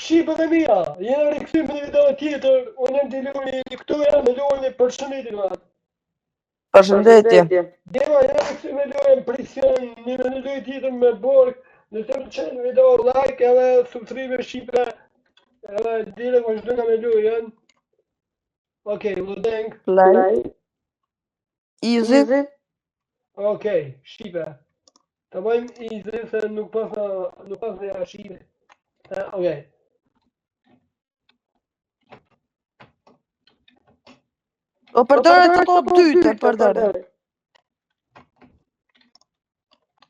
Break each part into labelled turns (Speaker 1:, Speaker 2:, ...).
Speaker 1: shqipët e mia, jena rikthyer në një video tjetër, unë jam Diloni, këtu jam me Loni, përshëndetje vëlla.
Speaker 2: Përshëndetje.
Speaker 1: Dema, jena rikthyer me Loni, presion, një video tjetër me Borg, në të qenë video like edhe subscribe shqipe, edhe dire vazhdojnë me Loni. Okej, Ludeng.
Speaker 2: Play. Easy.
Speaker 1: Okej, shqipe. Të bëjmë easy se nuk pas në ja shqipe. Okej.
Speaker 2: O përdore të to dyte, përdore.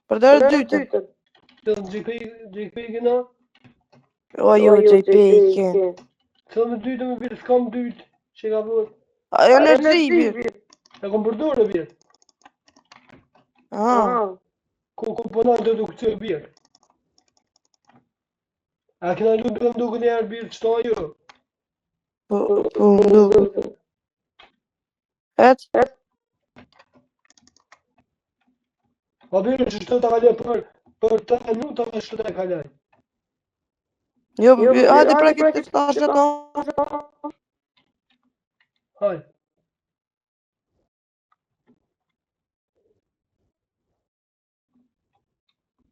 Speaker 2: Përdore dyte.
Speaker 1: Të JPEG-ina?
Speaker 2: O jo, JPEG.
Speaker 1: Të me dyte me bërë, s'kam dyte. Që ka bërë?
Speaker 2: Ajo në gjibir.
Speaker 1: E kom përdore bërë. Ku përna të duke të bërë. A këna lupi më duke njerë bërë qëta jo?
Speaker 2: Po më duke. Et?
Speaker 1: A bërë që shtë të kalaj për 3 minuta dhe shtë të kalaj.
Speaker 2: Jo, hajde preki të stashtë të.
Speaker 1: Hajde.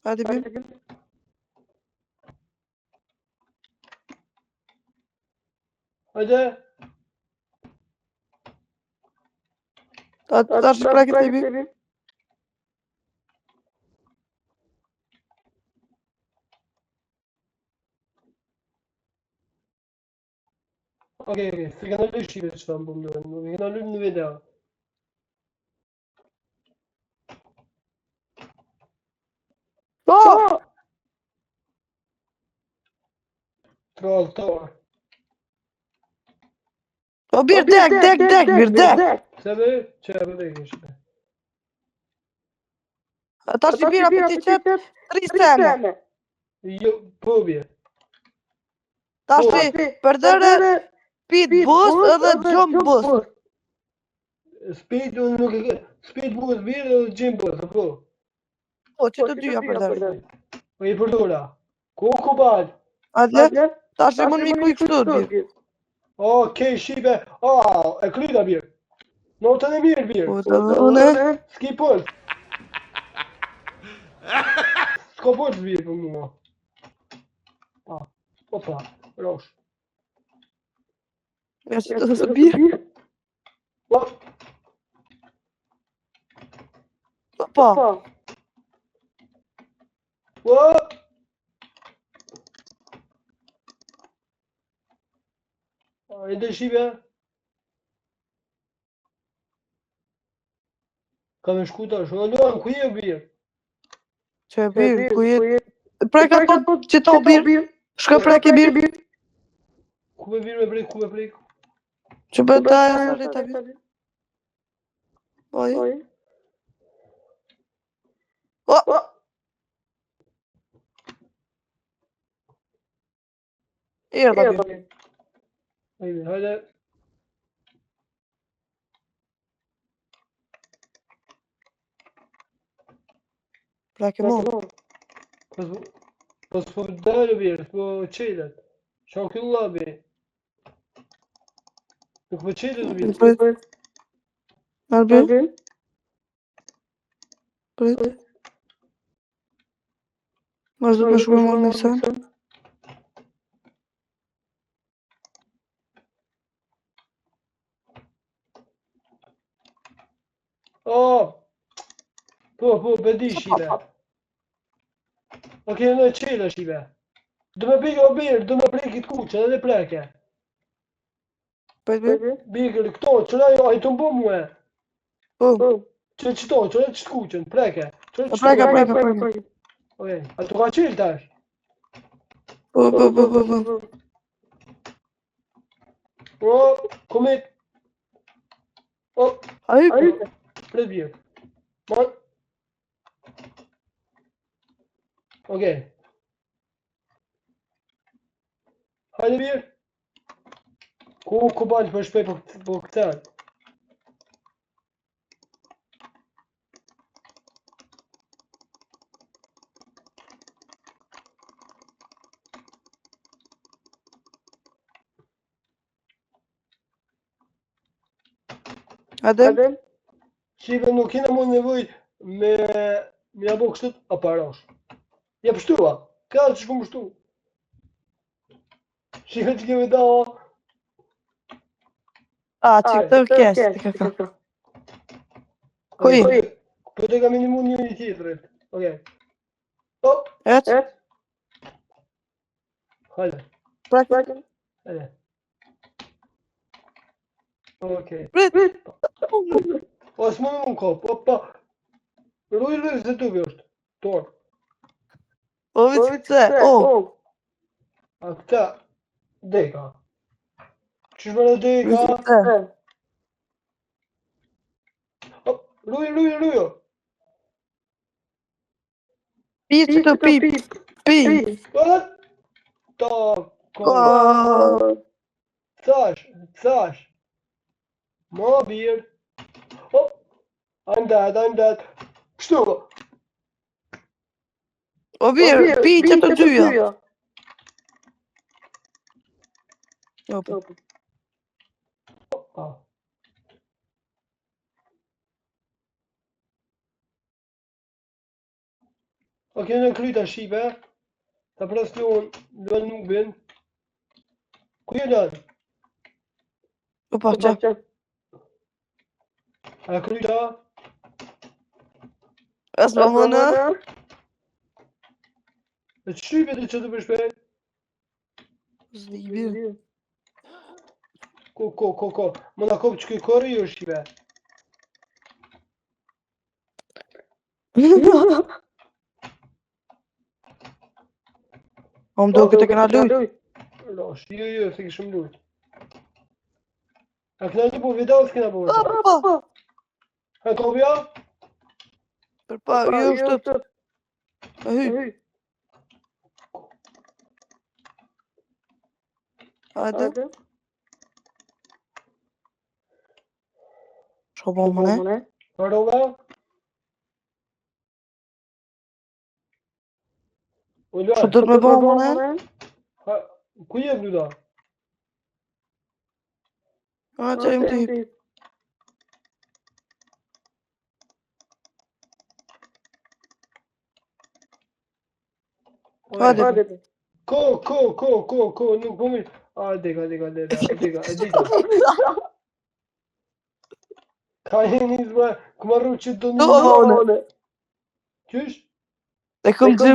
Speaker 2: Hajde bim.
Speaker 1: Hajde.
Speaker 2: Stashtë preki të bim.
Speaker 1: Okej, se kanë lë shqipe që fanë bëmë dojnë, nuk kanë lë në video. Trolltor.
Speaker 2: O birë dek, birë dek.
Speaker 1: Se be, që e bëdek në shqipe.
Speaker 2: Ta që birë apë ti qëtë 3 seme.
Speaker 1: Jo, po bje.
Speaker 2: Ta që përdore speed boost edhe jump boost.
Speaker 1: Speed boost bje dhe jump boost, po?
Speaker 2: Po, që të dyja përdore.
Speaker 1: Po i përdora. Ku balë?
Speaker 2: Adle, ta që mund mi kuj kështu birë.
Speaker 1: Okej, shqipe. E kryta bje. Notën e mirë bje.
Speaker 2: Po, të dhe une.
Speaker 1: Ski puls. S'ko puls bje për mua. Opa, rosh.
Speaker 2: Ja që të dhe birë. Opa.
Speaker 1: E dhe shqipe. Ka me shku ta shumë, luan, ku je birë?
Speaker 2: Që e birë, ku je? Preka të që ta birë. Shka preke birë.
Speaker 1: Ku me birë me prek, ku me prek?
Speaker 2: Që bëta e sa rita birë. Oj. Irë da birë.
Speaker 1: Hajde.
Speaker 2: Preke mu.
Speaker 1: Po s'po dalë birë, s'po qelet. Qa kjo labi? Nuk po qelet birë.
Speaker 2: Nërë birë? Prit. Nërë du me shku me morë në sen.
Speaker 1: Po, bedi shqipe. Okej, në qela shqipe. Du me bigë o birë, du me prekit kuqe, edhe preke. Bigë, këto, qëra jo, a i të mbo muë. Që qëto, qëra që kuqen, preke.
Speaker 2: Preke.
Speaker 1: Okej, a të ka qilë tash?
Speaker 2: Po.
Speaker 1: Komit.
Speaker 2: Ajë.
Speaker 1: Pret birë. Man. Okej. Hajde birë. Ku balë për shpej për këtër?
Speaker 2: Hajde.
Speaker 1: Shive nuk kena mund nevoj me jabo kështët aparash. Ja pështua, ka që shku pështu. Shive që kemi da,
Speaker 2: Që këtë kjesë të këka. Kuj?
Speaker 1: Po të kam inimu një tjetërit. Okej. Hop,
Speaker 2: Etë?
Speaker 1: hajde,
Speaker 2: Prakë?
Speaker 1: hajde. Okej.
Speaker 2: Prit!
Speaker 1: O, s'më në më kop, opa. Rujë se tu vjështë. Torë.
Speaker 2: O, vitë këtë, o!
Speaker 1: A këta, deka. Qështë më në deka?
Speaker 2: Vitë këtë.
Speaker 1: Hop, rujë.
Speaker 2: Pi që të pi. Pi!
Speaker 1: Hop, ta, ko. Thash. Ma birë. Hop, I'm dead. Kështu.
Speaker 2: O birë, pi që të dyja. Opa.
Speaker 1: Ok, në kryta shipe. Ta pres luan nubin. Ku je lën?
Speaker 2: Opa, që?
Speaker 1: A kryta?
Speaker 2: Asë më mëna?
Speaker 1: E që shipe të që të përshpejt?
Speaker 2: Zdi birë.
Speaker 1: Ko. Më në kopë që këj kori jo shipe.
Speaker 2: O më do këtë këna lujt.
Speaker 1: Losh, jo, se kishëm lujt. A këna një po vidal s'kena po vidal.
Speaker 2: Opa!
Speaker 1: A kopja?
Speaker 2: Përpa, jo shtët. A hy. Hajde. Shko po mëne?
Speaker 1: Parola?
Speaker 2: Shko të me po mëne?
Speaker 1: Ku je bluda?
Speaker 2: A që e më ti. Hajde.
Speaker 1: Ko, nuk po mi. A, deka. Ka e njëzme, këma rru që do një mëne. Qysh?
Speaker 2: E këm gjë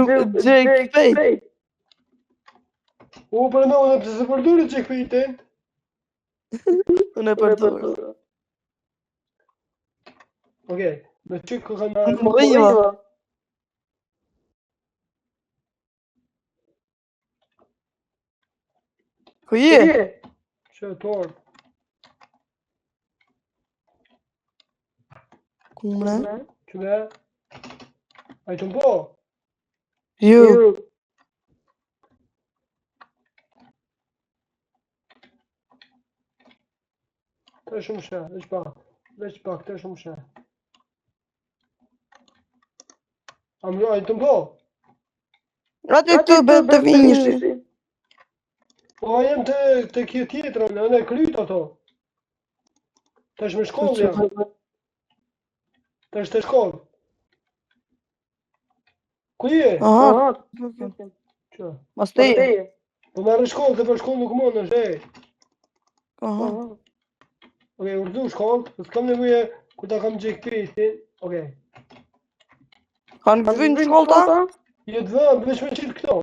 Speaker 2: këpej.
Speaker 1: U, për me, unë pëse se përduri që këpejten?
Speaker 2: Unë e përdura.
Speaker 1: Okej, me që këka
Speaker 2: Më rriva. Ku je?
Speaker 1: Që torë.
Speaker 2: Ku mëne?
Speaker 1: Që me? A i të mpo?
Speaker 2: Jo.
Speaker 1: Të shumë shë, veç pak, të shumë shë. A i të mpo?
Speaker 2: Ate këtë bërë të finjështi.
Speaker 1: Po, a jem të kjo tjetërën, në e kryt ato. Të është me shkollë jam. Të është të shkollë. Ku je?
Speaker 2: Aha.
Speaker 1: Që?
Speaker 2: Mas teje.
Speaker 1: Po marrë shkollë, të për shkollë nuk mënë është, e.
Speaker 2: Aha.
Speaker 1: Okej, urdu shkollë, të s'kam nevuje ku ta kam gjekë pejtin. Okej.
Speaker 2: Kanë vynë shkollë ta?
Speaker 1: Jetë vëmë, veç me qitë këto.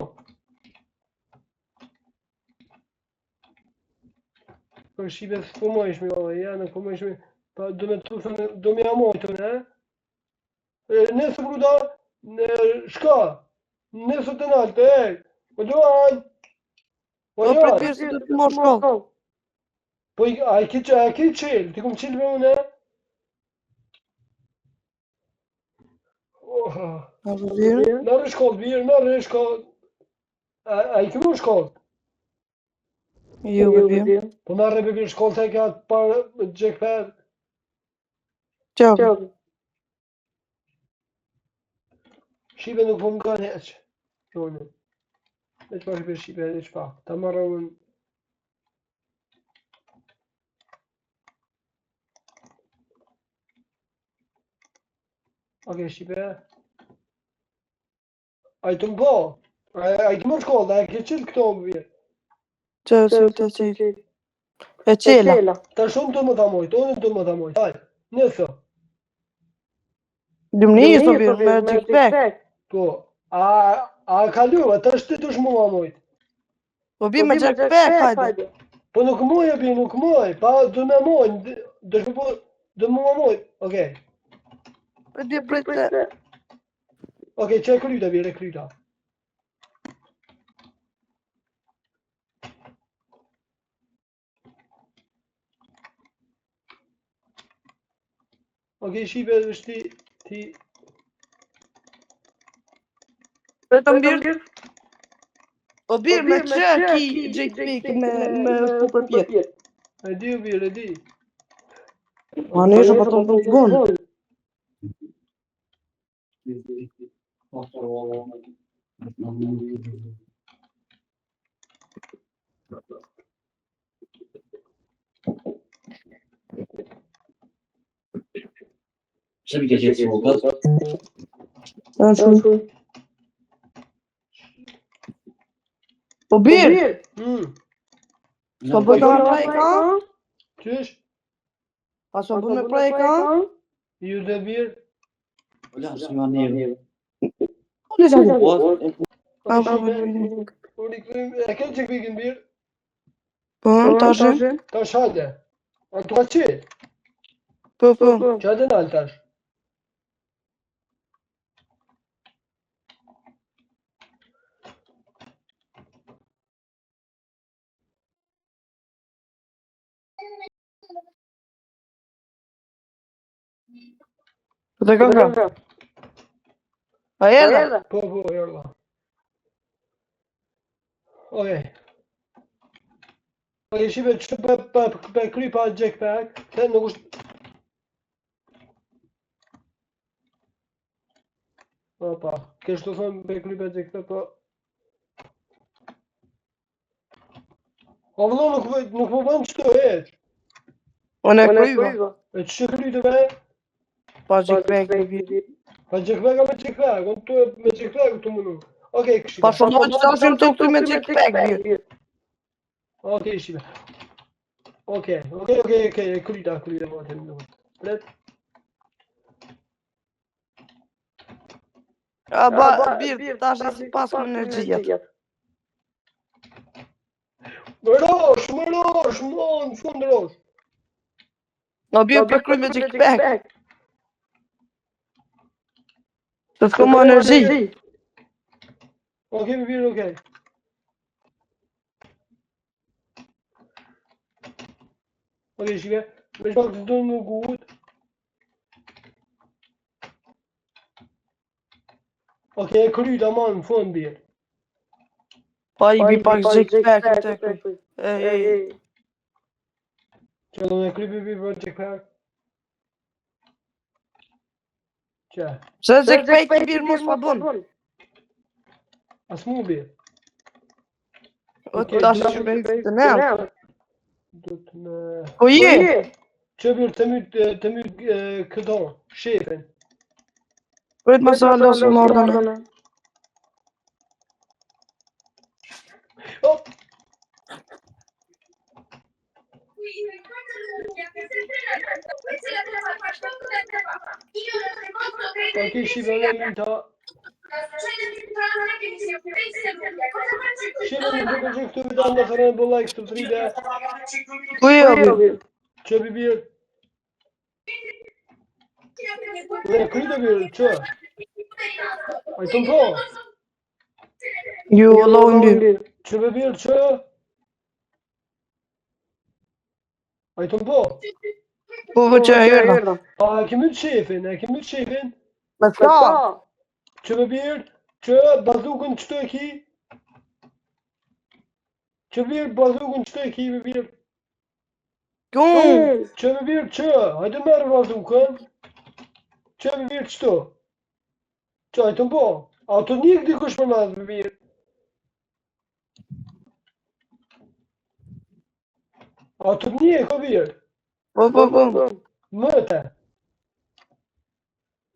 Speaker 1: Për shipe s'po më ishme, ja, nuk po më ishme. Pa, do me të thënë, do me amojtë, ne? Nesë bruda, shka, nesë të nalte, o Luan!
Speaker 2: O për tjërë se të të morë shkollë.
Speaker 1: Po, a i ki qilë, ti kom qilë me une? Nërë shkollë, birë, nërë shkollë. A i këmu shkollë?
Speaker 2: Jo, bebi.
Speaker 1: Po nërë bebi shkollë të e ka të parë gjekë për.
Speaker 2: Qo?
Speaker 1: Shqipe nuk po më ka heqë. Jone. Veç pa shqipe shqipe, veç pa. Ta marrë unë. Okej, shipe. A i të mbo? A i të më shkollë, a i ke qëllë këto më vjetë?
Speaker 2: Që si të qilë. E qela.
Speaker 1: Ta shumë të më të mojtë, unë të më të mojtë. Hajë, nësë.
Speaker 2: Lumëni së birë, me Jackpack.
Speaker 1: Po, a kaluva, ta është të shmu më mojtë.
Speaker 2: Po birë me Jackpack, hajde.
Speaker 1: Po nuk moj e bi, nuk moj, pa du me mojnë, du më mojnë, okej.
Speaker 2: Prejtë.
Speaker 1: Okej, që e kryta, bire, kryta. Okej, shipe, është ti...
Speaker 2: Vetëm birë. Po birë me që ki Jackpack me super pjetë.
Speaker 1: E di, birë, e di.
Speaker 2: Ma nëshë pa të më zgonë.
Speaker 3: Që mi ke qëtë smokët?
Speaker 2: Po birë. Po bërë me prej ka?
Speaker 1: Qysh?
Speaker 2: Pa që bërë me prej ka?
Speaker 1: Ju dhe birë?
Speaker 3: Ola, së nga njërë.
Speaker 2: Në që
Speaker 3: Po,
Speaker 1: E ke që këpikin birë?
Speaker 2: Po, tashe?
Speaker 1: Tash hajde. A të ka qi?
Speaker 2: Po.
Speaker 1: Që hajde nalë tash?
Speaker 2: Po të ka. A erdha?
Speaker 1: Po, erdha. Okej. Okej, shipe, që për kry pa Jackpack, të nuk është... Opa, kështë të thonë për kry pa Jackpack, po... O vëllo, nuk më bënë qëto,
Speaker 2: Unë e kryva.
Speaker 1: E që kry të me?
Speaker 2: Pa Jackpack me birë.
Speaker 1: Pa Jackpack a me Jackpack, unë të me Jackpack të mënu. Okej, kështë.
Speaker 2: Pa shumë që ta shumë të këtu me Jackpack birë.
Speaker 1: Okej, shive. Okej, kryta, më të më. Pret.
Speaker 2: A birë, ta është pas më energjia.
Speaker 1: Më rosh, mon, fund rosh.
Speaker 2: Në birë për kry me Jackpack. Të s'ko më energji.
Speaker 1: Okej, më birë, okej. Okej, shive, me shpak të do në gut. Okej, e kryta, man, në fund birë.
Speaker 2: Pa i bi pak Jackpack të kry.
Speaker 1: Që do në kry për Jackpack? Që?
Speaker 2: Se Jackpack i birë mos pa bunë.
Speaker 1: As mu birë.
Speaker 2: O ta është me të nërë.
Speaker 1: Do të me...
Speaker 2: Po je?
Speaker 1: Që birë të my këto, shefin.
Speaker 2: Përët më sa lësë më ordënë.
Speaker 1: Hop! Okej, shive, në linta. Shive, në duke që këtu vidan në thërën bë like, subscribe.
Speaker 2: Ku je o birë?
Speaker 1: Që bi birë? Ne, kryte birë, që? A i të më po?
Speaker 2: Ju, Allah u birë.
Speaker 1: Që bi birë, që? A i të më po?
Speaker 2: Po që e jërda.
Speaker 1: A kemi të shefin?
Speaker 2: Me s'ka?
Speaker 1: Që bi birë, që bazukën qëto e ki? Që bi birë, bazukën qëto e ki, bi birë? Që bi birë, që? Hajde merë bazukën. Që bi birë qëto? Që, a i të më po? A të njëk dikush për nas, bi birë? A të njëk, o birë?
Speaker 2: Po.
Speaker 1: Mëte.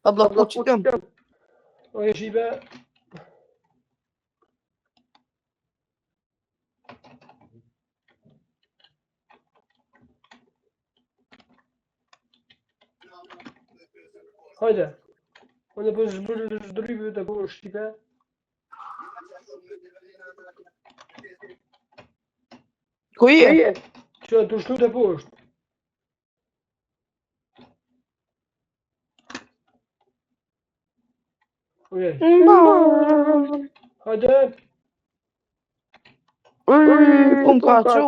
Speaker 2: Abla po qëtëm.
Speaker 1: Oke, shibe. Hajde. Unë po zdryve të po shibe.
Speaker 2: Ku je?
Speaker 1: Që të shtu të poshtë. Okej. Hajde.
Speaker 2: Po më ka qu.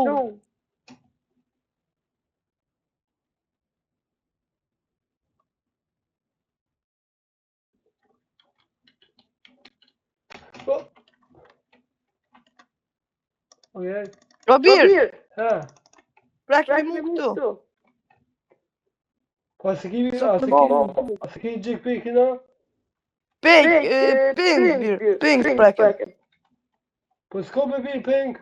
Speaker 1: Okej.
Speaker 2: Robir,
Speaker 1: Ha.
Speaker 2: prekni mu këtu.
Speaker 1: Po a se ki jackpackin a?
Speaker 2: Pink preken.
Speaker 1: Po s'ka me birë peng.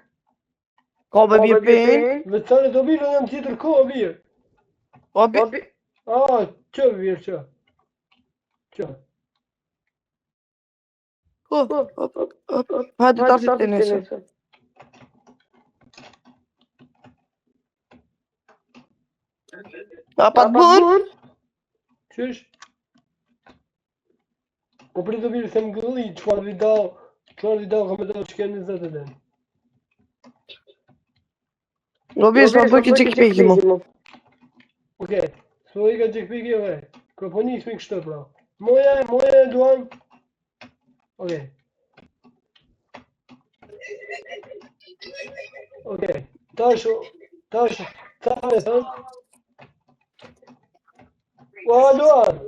Speaker 2: Ka me birë pink.
Speaker 1: Dhe të tane do birë edhe në tjetër kohë birë.
Speaker 2: Robir,
Speaker 1: Që birë që. Që.
Speaker 2: hajde ta rritë nëse. A pa të bërë?
Speaker 1: Qysh? Po pri do birë se më gëlli, qëfar vidal ka me do që keni 20 edhe.
Speaker 2: Robir, s'ma bëj këtë jackpacki mu.
Speaker 1: Okej, s'po i ka jackpacki ove. Ka po nismi kështë pra. Moje duan. Okej. Okej, tash, ta me thënë. O, Luan!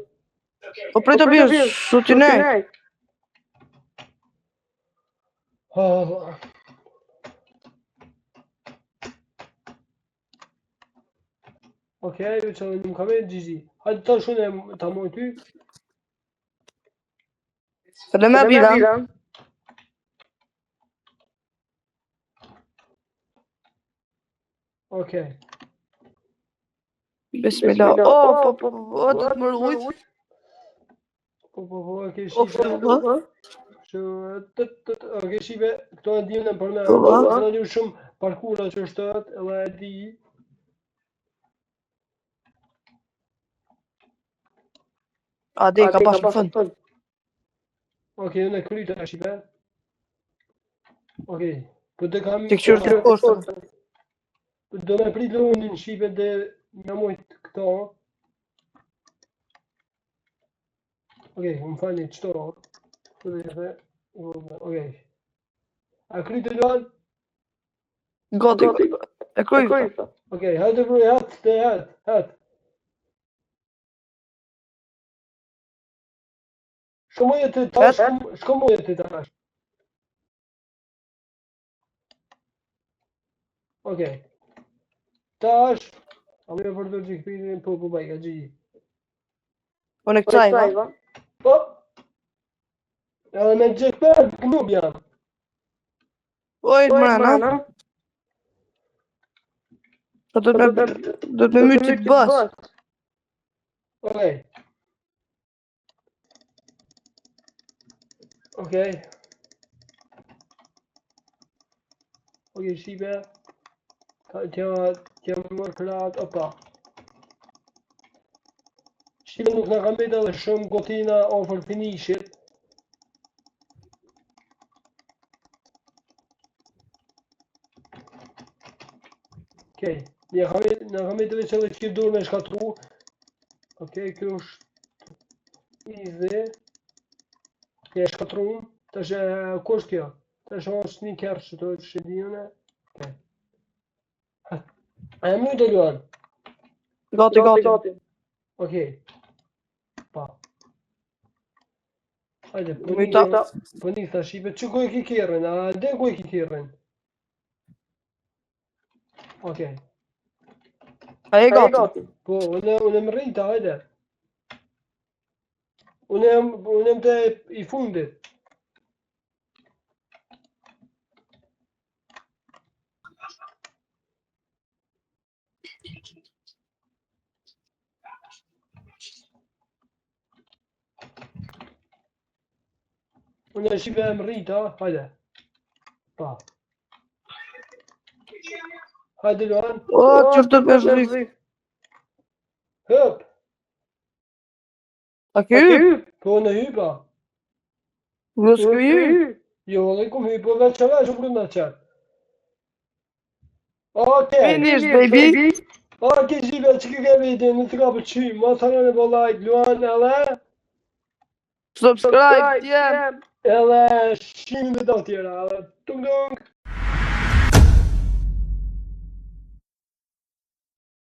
Speaker 2: Po prej të birë, su t'i nejt.
Speaker 1: Okej, që në më kamerë Gigi. Hajde ta shune ta moj ty.
Speaker 2: Edhe me bira.
Speaker 1: Okej.
Speaker 2: Bismillah. O, do të më rrujt.
Speaker 1: Po, okej, shive. Okej, shive, këto e dim në përme. Këto e dim shumë parkura që është të, edhe e di.
Speaker 2: A, dhe, ka pas më fënd.
Speaker 1: Okej, unë e kryta e shive. Okej, po të kam...
Speaker 2: Të këqyrë të poshtë.
Speaker 1: Do me prit lunin shive dhe me mojt këto. Okej, më fani qëto. Okej. A kryte luan?
Speaker 2: Gati, e kryta.
Speaker 1: Okej, hajde vruj, hat. Shkomoje të tash. Okej. Tash. A më e përdoj jackpackin, po bajka Gigi.
Speaker 2: Unë e këcaj, va?
Speaker 1: Po. Edhe me jackpack gnub jam.
Speaker 2: Oj, mrena. Po do të me myrë që të bas.
Speaker 1: Okej, shibe. T'jam mërë kërat, opa. Shibe nuk në kam bejt edhe shumë gotina ofër finishit. Okej, në kam bejt edhe që edhe që dur me shkatru. Okej, kjo është easy. Okej, shkatru. Tash ku është kjo? Tash është një kërë që të shedijune. A jam një të luan?
Speaker 2: Gati.
Speaker 1: Okej. Pa. Hajde, po një të shipe. Që ku e ki kjerën? A dhe ku e ki kjerën? Okej.
Speaker 2: A e gati.
Speaker 1: Po, unë më rrita, hajde. Unë jam të i fundit. Unë shive më rritë, hajde. Pa. Hajde, Luan.
Speaker 2: O, qërë të përshri.
Speaker 1: Hëp.
Speaker 2: A ke hyp?
Speaker 1: Po në hypa.
Speaker 2: Në s'ke hyp?
Speaker 1: Jo, dhe kum hypo dhe qëra që brunda qërë. Okej.
Speaker 2: Finish, baby.
Speaker 1: Okej, shive që ke video, në të ka përqy. Mos harroni po like, Luan, edhe.
Speaker 2: Subscribe, t'jem.
Speaker 1: Edhe shimin dhe do tjera, edhe tung tung.